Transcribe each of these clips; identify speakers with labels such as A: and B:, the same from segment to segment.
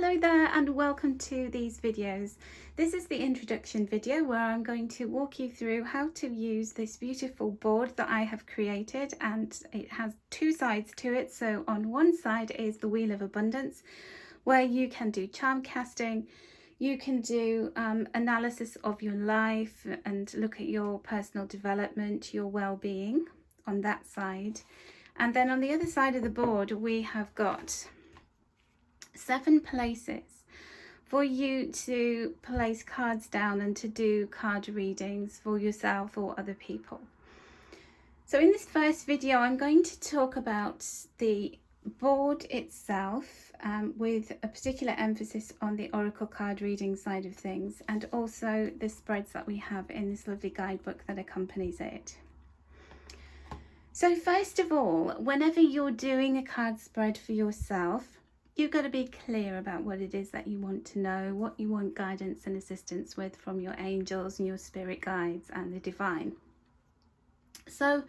A: Hello there and welcome to these videos. This is the introduction video where I'm going to walk you through how to use this beautiful board that I have created, and it has two sides to it. So on one side is the Wheel of Abundance, where you can do charm casting, you can do analysis of your life and look at your personal development, your well-being on that side. And then on the other side of the board we have got 7 places for you to place cards down and to do card readings for yourself or other people. So in this first video I'm going to talk about the board itself with a particular emphasis on the oracle card reading side of things, and also the spreads that we have in this lovely guidebook that accompanies it. So first of all, whenever you're doing a card spread for yourself, you've got to be clear about what it is that you want to know, what you want guidance and assistance with from your angels and your spirit guides and the divine. So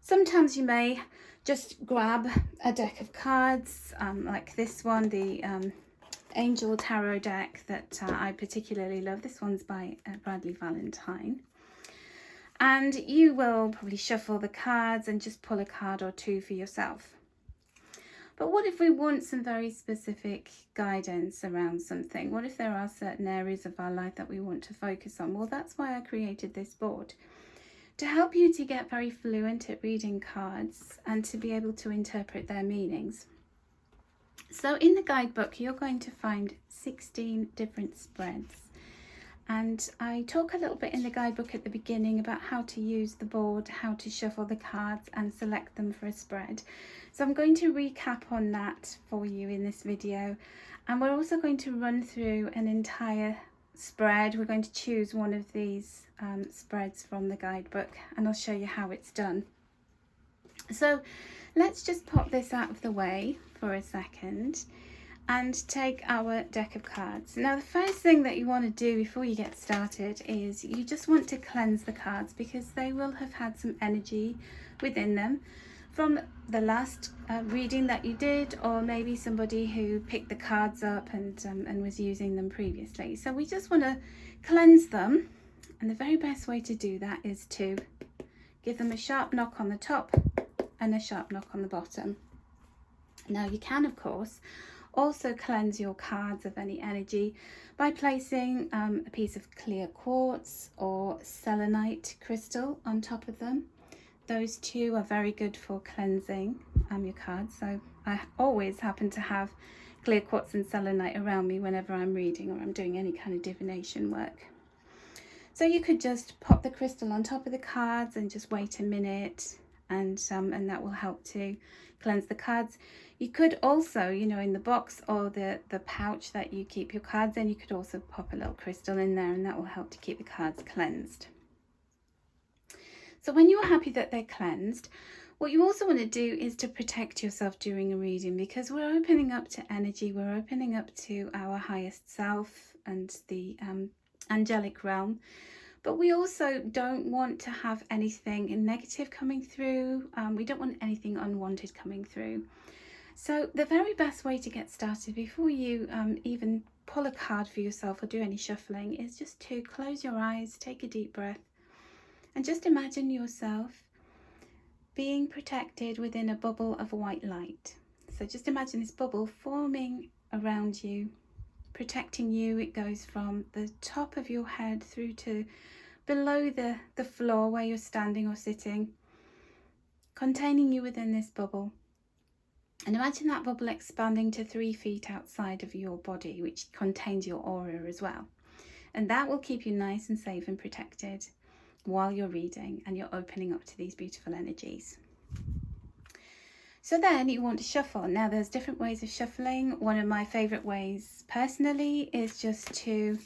A: sometimes you may just grab a deck of cards like this one, the Angel Tarot deck that I particularly love. This one's by Bradley Valentine. And you will probably shuffle the cards and just pull a card or two for yourself. But what if we want some very specific guidance around something? What if there are certain areas of our life that we want to focus on? Well, that's why I created this board, to help you to get very fluent at reading cards and to be able to interpret their meanings. So in the guidebook, you're going to find 16 different spreads. And I talk a little bit in the guidebook at the beginning about how to use the board, how to shuffle the cards and select them for a spread. So I'm going to recap on that for you in this video. And we're also going to run through an entire spread. We're going to choose one of these spreads from the guidebook, and I'll show you how it's done. So let's just pop this out of the way for a second and take our deck of cards. Now the first thing that you want to do before you get started is you just want to cleanse the cards, because they will have had some energy within them from the last reading that you did, or maybe somebody who picked the cards up and was using them previously. So we just want to cleanse them, and the very best way to do that is to give them a sharp knock on the top and a sharp knock on the bottom. Now you can of course also cleanse your cards of any energy by placing a piece of clear quartz or selenite crystal on top of them. Those two are very good for cleansing your cards. So I always happen to have clear quartz and selenite around me whenever I'm reading or I'm doing any kind of divination work. So you could just pop the crystal on top of the cards and just wait a minute, and that will help to cleanse the cards. You could also, you know, in the box or the pouch that you keep your cards in, you could also pop a little crystal in there, and that will help to keep the cards cleansed. So when you're happy that they're cleansed, what you also want to do is to protect yourself during a reading, because we're opening up to energy, we're opening up to our highest self and the angelic realm. But we also don't want to have anything negative coming through. We don't want anything unwanted coming through. So the very best way to get started before you even pull a card for yourself or do any shuffling is just to close your eyes, take a deep breath, and just imagine yourself being protected within a bubble of white light. So just imagine this bubble forming around you, protecting you. It goes from the top of your head through to below the floor where you're standing or sitting, containing you within this bubble. And imagine that bubble expanding to 3 feet outside of your body, which contains your aura as well. And that will keep you nice and safe and protected while you're reading and you're opening up to these beautiful energies. So then you want to shuffle. Now there's different ways of shuffling. One of my favorite ways personally is just to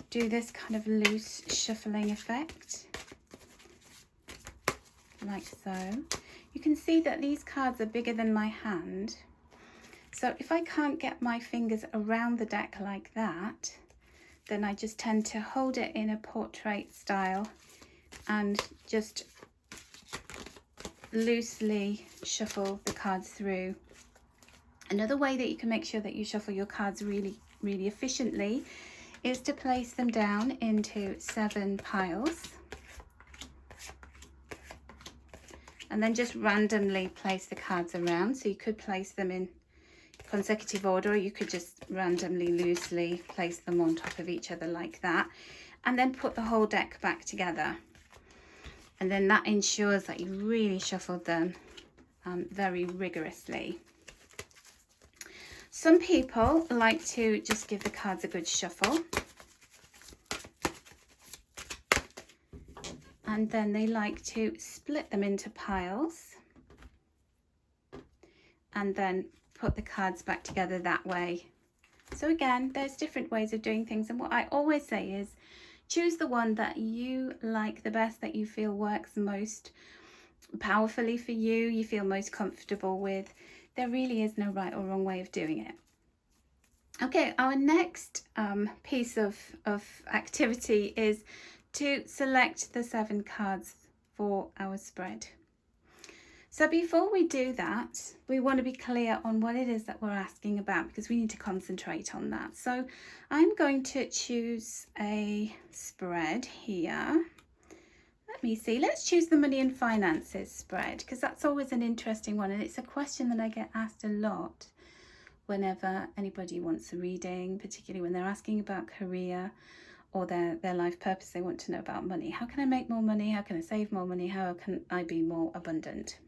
A: do this kind of loose shuffling effect, like so. You can see that these cards are bigger than my hand. So if I can't get my fingers around the deck like that, then I just tend to hold it in a portrait style and just loosely shuffle the cards through Another way that you can make sure that you shuffle your cards really efficiently is to place them down into 7 piles. And then just randomly place the cards around. So you could place them in consecutive order, or you could just randomly, loosely place them on top of each other like that. And then put the whole deck back together. And then that ensures that you really shuffled them very rigorously. Some people like to just give the cards a good shuffle. And then they like to split them into piles. And then put the cards back together that way. So again, there's different ways of doing things. And what I always say is choose the one that you like the best, that you feel works most powerfully for you, you feel most comfortable with. There really is no right or wrong way of doing it. Okay, our next piece of activity is to select the 7 cards for our spread. So before we do that, we want to be clear on what it is that we're asking about, because we need to concentrate on that. So I'm going to choose a spread here. Let me see, let's choose the money and finances spread, because that's always an interesting one, and it's a question that I get asked a lot whenever anybody wants a reading, particularly when they're asking about career or their life purpose. They want to know about money. How can I make more money? How can I save more money? How can I be more abundant?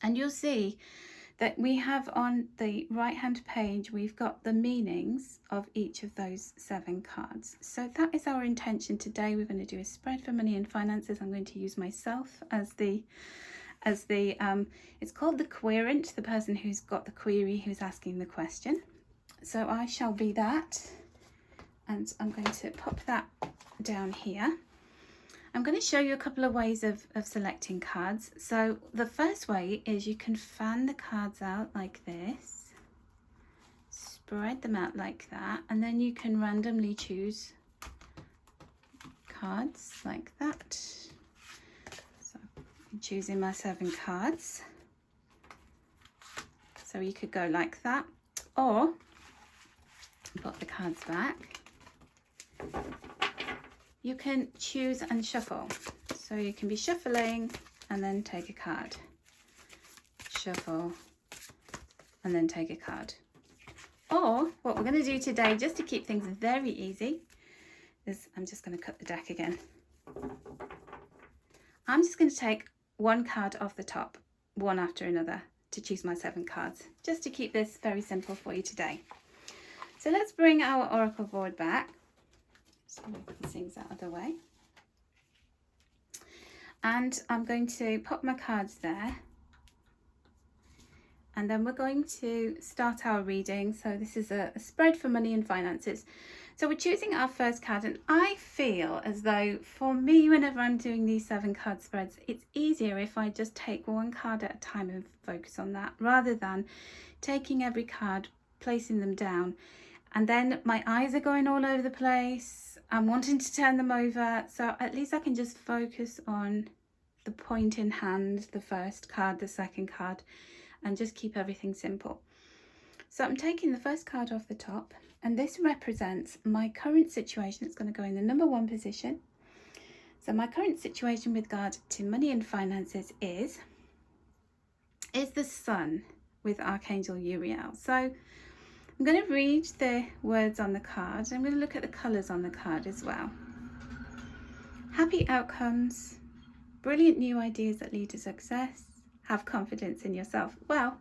A: And you'll see that we have on the right hand page, we've got the meanings of each of those 7 cards. So that is our intention today. We're going to do a spread for money and finances. I'm going to use myself as the it's called the querent, the person who's got the query, who's asking the question. So I shall be that, and I'm going to pop that down here. I'm going to show you a couple of ways of selecting cards. So the first way is you can fan the cards out like this, spread them out like that, and then you can randomly choose cards like that. So I'm choosing my 7 cards. So you could go like that, or put the cards back. You can choose and shuffle. So you can be shuffling and then take a card. Shuffle and then take a card. Or what we're going to do today, just to keep things very easy, is I'm just going to cut the deck again. I'm just going to take 1 card off the top, one after another, to choose my 7 cards, just to keep this very simple for you today. So let's bring our oracle board back. So move these things out of the way. And I'm going to pop my cards there. And then we're going to start our reading. So this is a spread for money and finances. So we're choosing our first card, and I feel as though for me, whenever I'm doing these 7 card spreads, it's easier if I just take 1 card at a time and focus on that, rather than taking every card, placing them down, and then my eyes are going all over the place. I'm wanting to turn them over. So at least I can just focus on the point in hand, the first card, the second card, and just keep everything simple. So I'm taking the first card off the top, and this represents my current situation. It's going to go in the number 1 position. So my current situation with regard to money and finances is the Sun with Archangel Uriel. So I'm going to read the words on the card. I'm going to look at the colours on the card as well. Happy outcomes, brilliant new ideas that lead to success, have confidence in yourself. Well,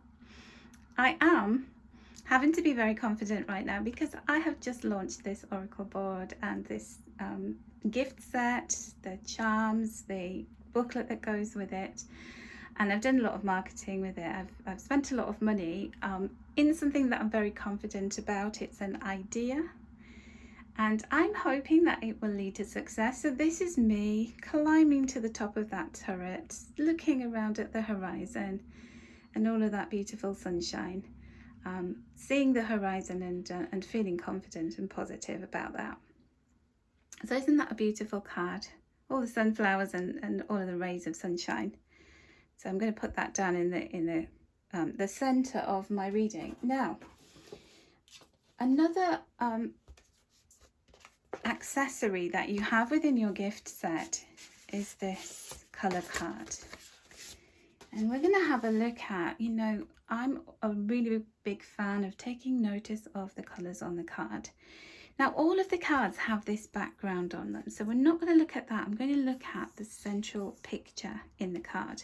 A: I am having to be very confident right now, because I have just launched this oracle board and this gift set, the charms, the booklet that goes with it, and I've done a lot of marketing with it. I've spent a lot of money in something that I'm very confident about. It's an idea, and I'm hoping that it will lead to success. So this is me climbing to the top of that turret, looking around at the horizon and all of that beautiful sunshine, seeing the horizon and feeling confident and positive about that. So isn't that a beautiful card? All the sunflowers and all of the rays of sunshine. So I'm going to put that down in the the center of my reading. Now, another accessory that you have within your gift set is this color card. And we're going to have a look at, you know, I'm a really big fan of taking notice of the colors on the card. Now, all of the cards have this background on them, so we're not going to look at that. I'm going to look at the central picture in the card.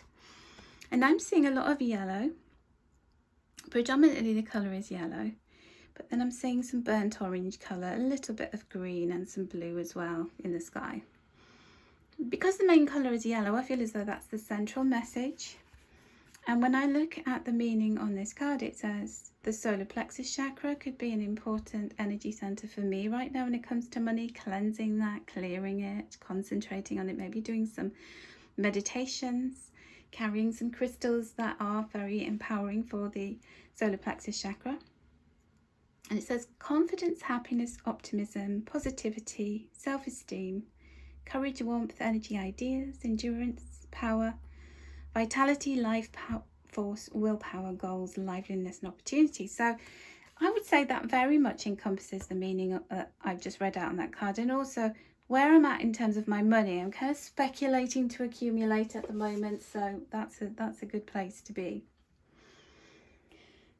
A: And I'm seeing a lot of yellow. Predominantly the colour is yellow, but then I'm seeing some burnt orange colour, a little bit of green and some blue as well in the sky. Because the main colour is yellow, I feel as though that's the central message. And when I look at the meaning on this card, it says the solar plexus chakra could be an important energy center for me right now when it comes to money, cleansing that, clearing it, concentrating on it, maybe doing some meditations, carrying some crystals that are very empowering for the solar plexus chakra. And it says confidence, happiness, optimism, positivity, self-esteem, courage, warmth, energy, ideas, endurance, power, vitality, life, force, willpower, goals, liveliness and opportunity. So I would say that very much encompasses the meaning I've just read out on that card, and also where I'm at in terms of my money. I'm kind of speculating to accumulate at the moment, so that's a good place to be.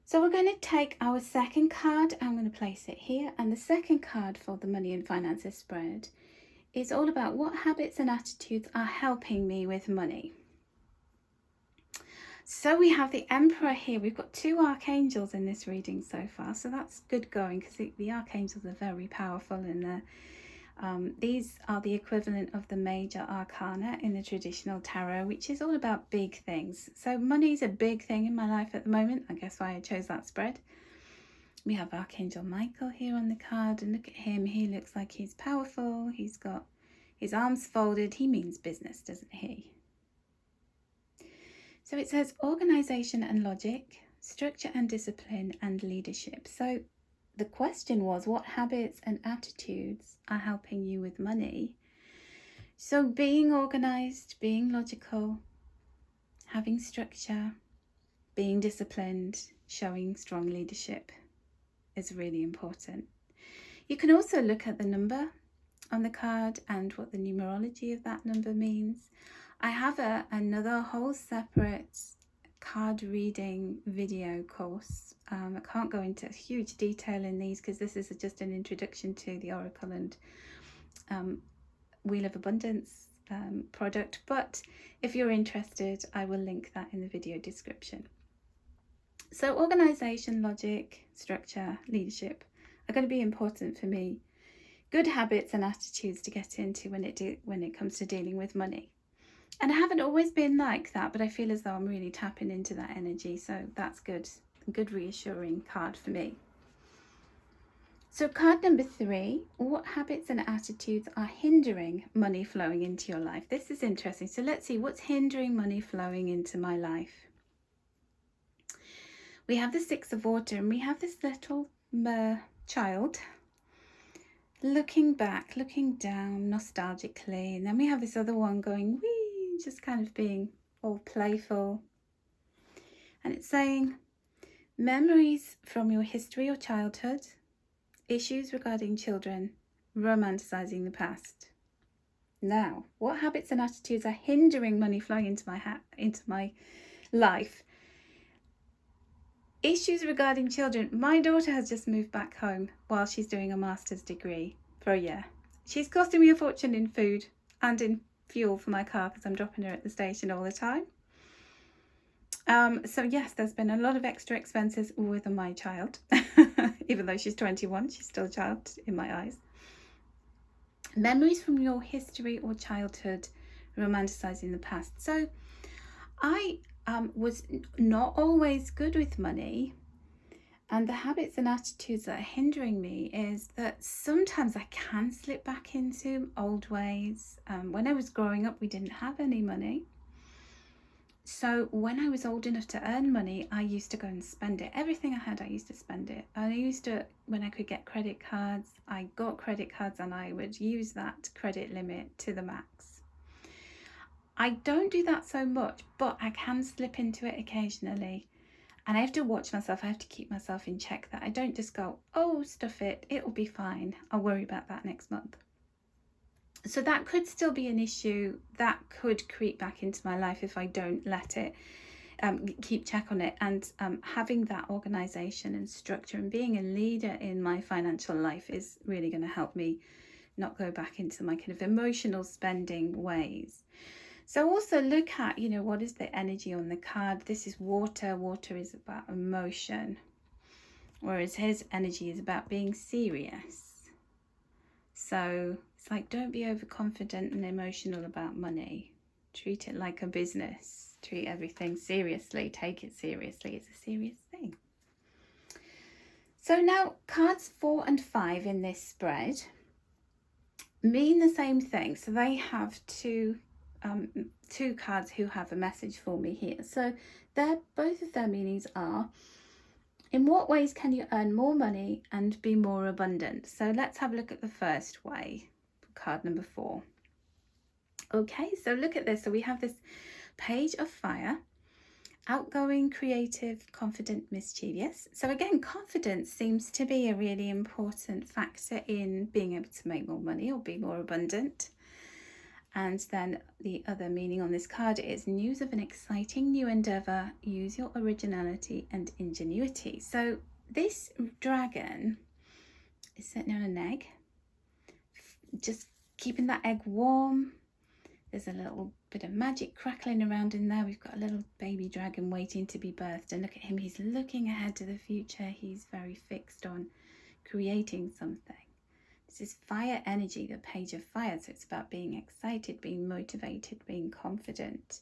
A: So we're going to take our second card. I'm going to place it here, and the second card for the money and finances spread is all about what habits and attitudes are helping me with money. So we have the Emperor here. We've got two archangels in this reading so far, so that's good going, because the archangels are very powerful, and these are the equivalent of the major arcana in the traditional tarot, which is all about big things. So money is a big thing in my life at the moment. I guess why I chose that spread. We have Archangel Michael here on the card, and look at him. He looks like he's powerful. He's got his arms folded. He means business, doesn't he? So it says organization and logic, structure and discipline, and leadership. So the question was, what habits and attitudes are helping you with money? So being organized, being logical, having structure, being disciplined, showing strong leadership is really important. You can also look at the number on the card and what the numerology of that number means. I have another whole separate card reading video course. I can't go into huge detail in these because this is just an introduction to the Oracle and Wheel of Abundance product, but if you're interested, I will link that in the video description. So organization, logic, structure, leadership are going to be important for me. Good habits and attitudes to get into when it comes to dealing with money. And I haven't always been like that, but I feel as though I'm really tapping into that energy. So that's good. A good reassuring card for me. So card number 3, what habits and attitudes are hindering money flowing into your life? This is interesting. So let's see what's hindering money flowing into my life. We have the 6 of water, and we have this little child looking back, looking down nostalgically. And then we have this other one going, wee, just kind of being all playful. And it's saying, memories from your history or childhood, issues regarding children, romanticizing the past. Now, what habits and attitudes are hindering money flowing into my life? Issues regarding children. My daughter has just moved back home while she's doing a master's degree for a year. She's costing me a fortune in food and in fuel for my car because I'm dropping her at the station all the time. So yes, there's been a lot of extra expenses with my child. Even though she's 21, she's still a child in my eyes. Memories from your history or childhood, romanticizing the past. So I was not always good with money, and the habits and attitudes that are hindering me is that sometimes I can slip back into old ways. When I was growing up, we didn't have any money. So when I was old enough to earn money, I used to go and spend it. Everything I had, I used to spend it. I used to, when I could get credit cards, I got credit cards and I would use that credit limit to the max. I don't do that so much, but I can slip into it occasionally. And I have to watch myself. I have to keep myself in check that I don't just go, oh, stuff it, it'll be fine, I'll worry about that next month. So that could still be an issue that could creep back into my life if I don't let it keep check on it. And having that organization and structure and being a leader in my financial life is really going to help me not go back into my kind of emotional spending ways. So also look at, you know, what is the energy on the card? This is water. Water is about emotion, whereas his energy is about being serious. So it's like, don't be overconfident and emotional about money. Treat it like a business. Treat everything seriously. Take it seriously. It's a serious thing. So now cards 4 and 5 in this spread mean the same thing. So they have two cards who have a message for me here. So both of their meanings are, in what ways can you earn more money and be more abundant? So let's have a look at the first way, card number 4. Okay, so look at this. So we have this Page of Fire, outgoing, creative, confident, mischievous. So again, confidence seems to be a really important factor in being able to make more money or be more abundant. And then the other meaning on this card is news of an exciting new endeavor. Use your originality and ingenuity. So this dragon is sitting on an egg, just keeping that egg warm. There's a little bit of magic crackling around in there. We've got a little baby dragon waiting to be birthed. And look at him, he's looking ahead to the future. He's very fixed on creating something. This is fire energy, the Page of Fire. So it's about being excited, being motivated, being confident,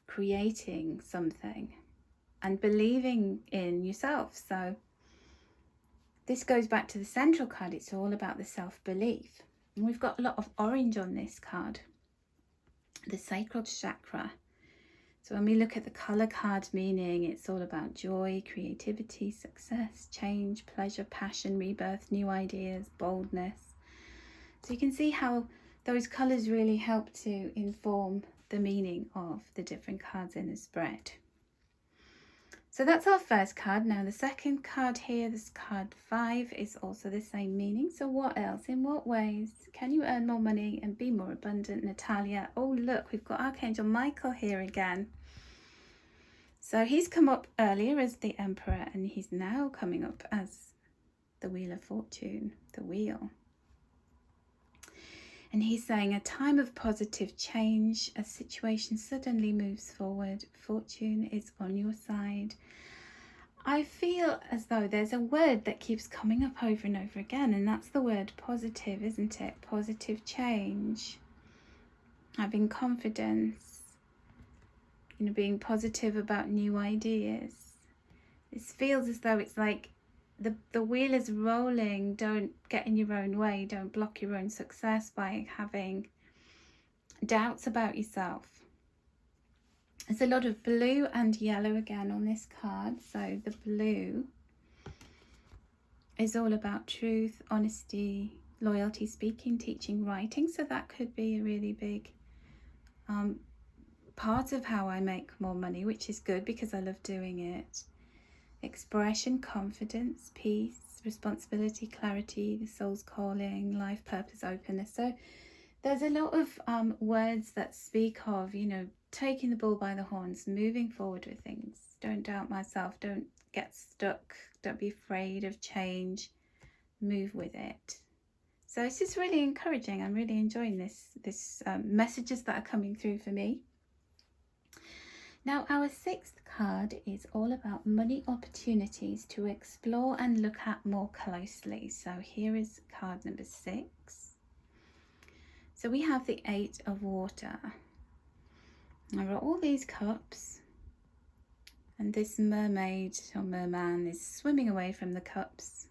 A: creating something and believing in yourself. So this goes back to the central card. It's all about the self-belief. And we've got a lot of orange on this card, the sacral chakra. So when we look at the color card meaning, it's all about joy, creativity, success, change, pleasure, passion, rebirth, new ideas, boldness. So you can see how those colors really help to inform the meaning of the different cards in the spread. So that's our first card. Now the second card here, this card 5, is also the same meaning. So what else? In what ways can you earn more money and be more abundant, Natalia? Oh look, we've got Archangel Michael here again. So he's come up earlier as the Emperor, and he's now coming up as the Wheel of Fortune, the wheel. And he's saying a time of positive change, a situation suddenly moves forward, fortune is on your side. I feel as though there's a word that keeps coming up over and over again, and that's the word positive, isn't it? Positive change, having confidence, you know, being positive about new ideas. This feels as though it's like the wheel is rolling. Don't get in your own way. Don't block your own success by having doubts about yourself. There's a lot of blue and yellow again on this card. So the blue is all about truth, honesty, loyalty, speaking, teaching, writing. So that could be a really big part of how I make more money, which is good because I love doing it. Expression, confidence, peace, responsibility, clarity, the soul's calling, life purpose, openness. So there's a lot of words that speak of, you know, taking the bull by the horns, moving forward with things. Don't doubt myself. Don't get stuck. Don't be afraid of change. Move with it. So it's just really encouraging. I'm really enjoying this messages that are coming through for me. Now our 6th card is all about money opportunities to explore and look at more closely. So here is card number 6. So we have the 8 of water. I've got all these cups, and this mermaid or merman is swimming away from the cups,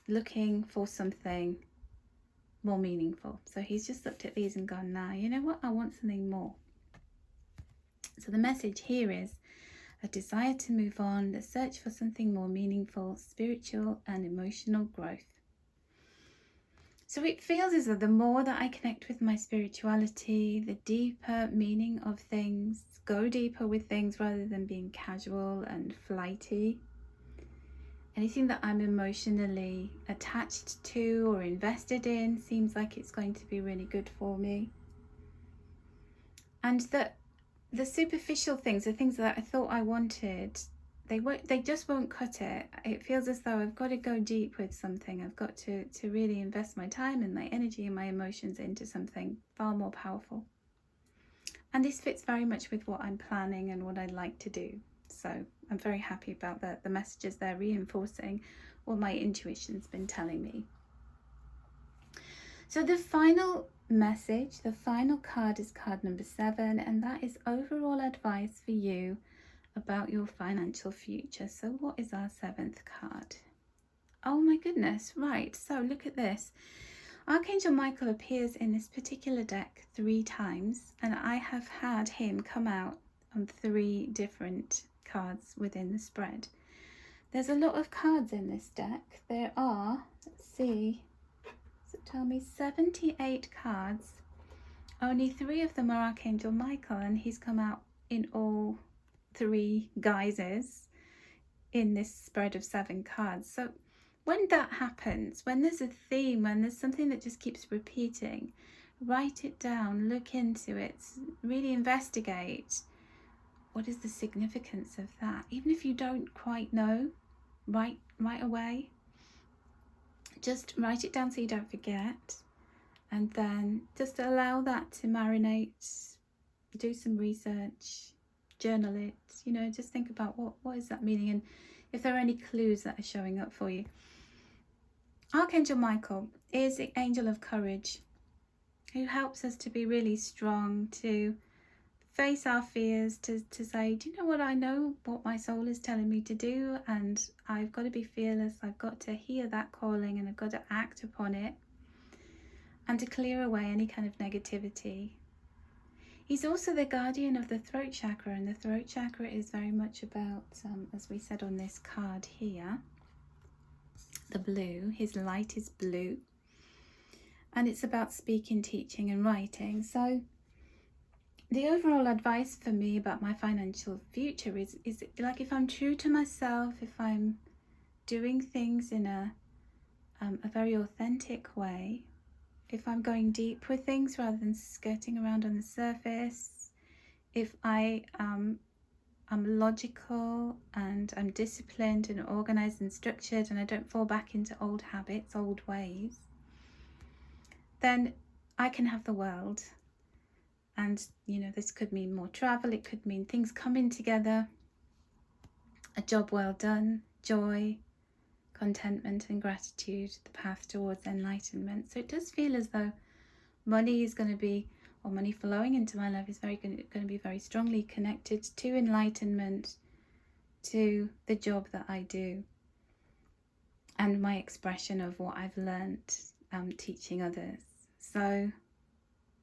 A: looking for something more meaningful. So he's just looked at these and gone, nah, you know what, I want something more. So the message here is a desire to move on, the search for something more meaningful, spiritual and emotional growth. So it feels as though the more that I connect with my spirituality, the deeper meaning of things, go deeper with things rather than being casual and flighty. Anything that I'm emotionally attached to or invested in seems like it's going to be really good for me. And that the superficial things, the things that I thought I wanted, they just won't cut it. It feels as though I've got to go deep with something. I've got to really invest my time and my energy and my emotions into something far more powerful. And this fits very much with what I'm planning and what I'd like to do. So I'm very happy about the messages there reinforcing what my intuition's been telling me. So the final message, the final card is card number 7, and that is overall advice for you about your financial future. So what is our 7th card? Oh my goodness, right, so look at this. Archangel Michael appears in this particular deck 3 times, and I have had him come out on 3 different cards within the spread. There's a lot of cards in this deck. There are, let's see, does it tell me 78 cards? Only 3 of them are Archangel Michael, and he's come out in all 3 guises in this spread of 7 cards. So when that happens, when there's a theme, when there's something that just keeps repeating, write it down, look into it, really investigate what is the significance of that. Even if you don't quite know right away, just write it down so you don't forget, and then just allow that to marinate, do some research, journal it, just think about what is that meaning, and if there are any clues that are showing up for you. Archangel Michael is the angel of courage, who helps us to be really strong, to face our fears, to say, do you know what, I know what my soul is telling me to do, and I've got to be fearless, I've got to hear that calling, and I've got to act upon it, and to clear away any kind of negativity. He's also the guardian of the throat chakra, and the throat chakra is very much about, as we said on this card here, the blue. His light is blue, and it's about speaking, teaching and writing. So the overall advice for me about my financial future is like, if I'm true to myself, if I'm doing things in a very authentic way, if I'm going deep with things rather than skirting around on the surface, if I'm logical and I'm disciplined and organized and structured, and I don't fall back into old habits, old ways, then I can have the world. And this could mean more travel, it could mean things coming together, a job well done, joy, contentment and gratitude, the path towards enlightenment. So it does feel as though money is going to be, or money flowing into my life is going to be very strongly connected to enlightenment, to the job that I do, and my expression of what I've learnt teaching others. So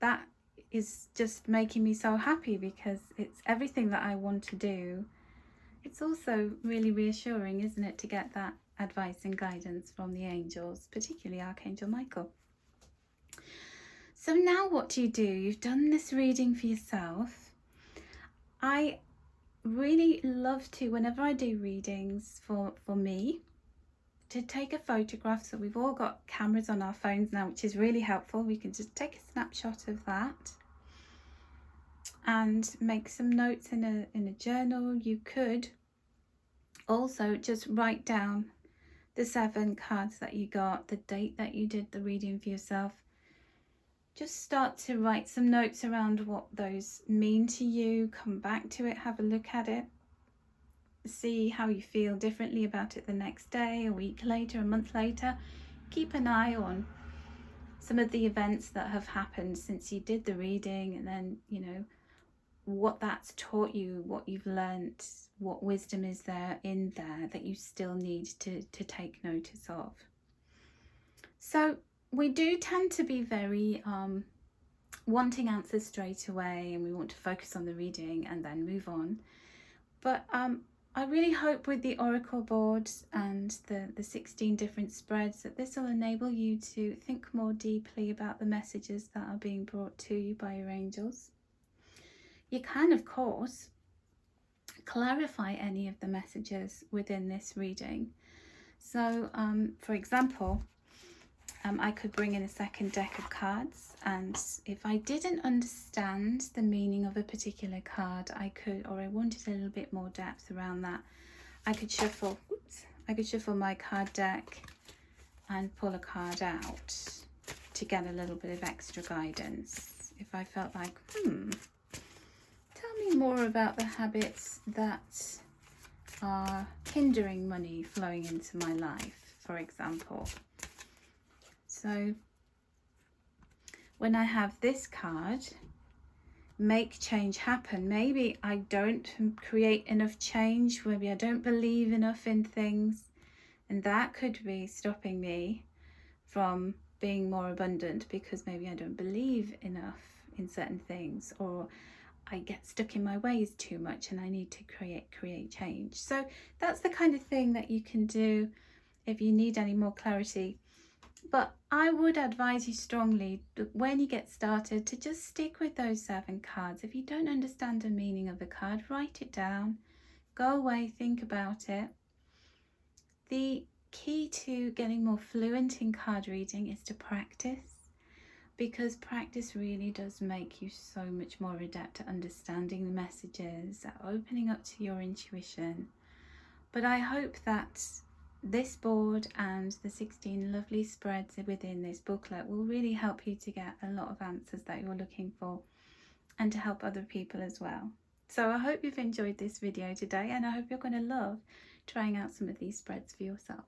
A: that is just making me so happy, because it's everything that I want to do. It's also really reassuring, isn't it, to get that advice and guidance from the angels, particularly Archangel Michael. So now what do? You've done this reading for yourself. I really love to, whenever I do readings for me, to take a photograph. So we've all got cameras on our phones now, which is really helpful. We can just take a snapshot of that and make some notes in a journal. You could also just write down the 7 cards that you got, the date that you did the reading for yourself. Just start to write some notes around what those mean to you. Come back to it, have a look at it, see how you feel differently about it the next day, a week later, a month later. Keep an eye on some of the events that have happened since you did the reading, and then what that's taught you, what you've learnt, what wisdom is there in there that you still need to take notice of. So we do tend to be very wanting answers straight away, and we want to focus on the reading and then move on. But I really hope with the Oracle board and the 16 different spreads that this will enable you to think more deeply about the messages that are being brought to you by your angels. You can, of course, clarify any of the messages within this reading. So, for example, I could bring in a second deck of cards, and if I didn't understand the meaning of a particular card, I could, or I wanted a little bit more depth around that, I could shuffle, I could shuffle my card deck and pull a card out to get a little bit of extra guidance. If I felt like, tell me more about the habits that are hindering money flowing into my life, for example. So when I have this card, make change happen, maybe I don't create enough change, maybe I don't believe enough in things, and that could be stopping me from being more abundant because maybe I don't believe enough in certain things, or I get stuck in my ways too much and I need to create change. So that's the kind of thing that you can do if you need any more clarity. But I would advise you strongly that when you get started to just stick with those 7 cards. If you don't understand the meaning of a card, write it down, go away, think about it. The key to getting more fluent in card reading is to practice, because practice really does make you so much more adept at understanding the messages, at opening up to your intuition. But I hope that this board and the 16 lovely spreads within this booklet will really help you to get a lot of answers that you're looking for, and to help other people as well. So I hope you've enjoyed this video today, and I hope you're going to love trying out some of these spreads for yourself.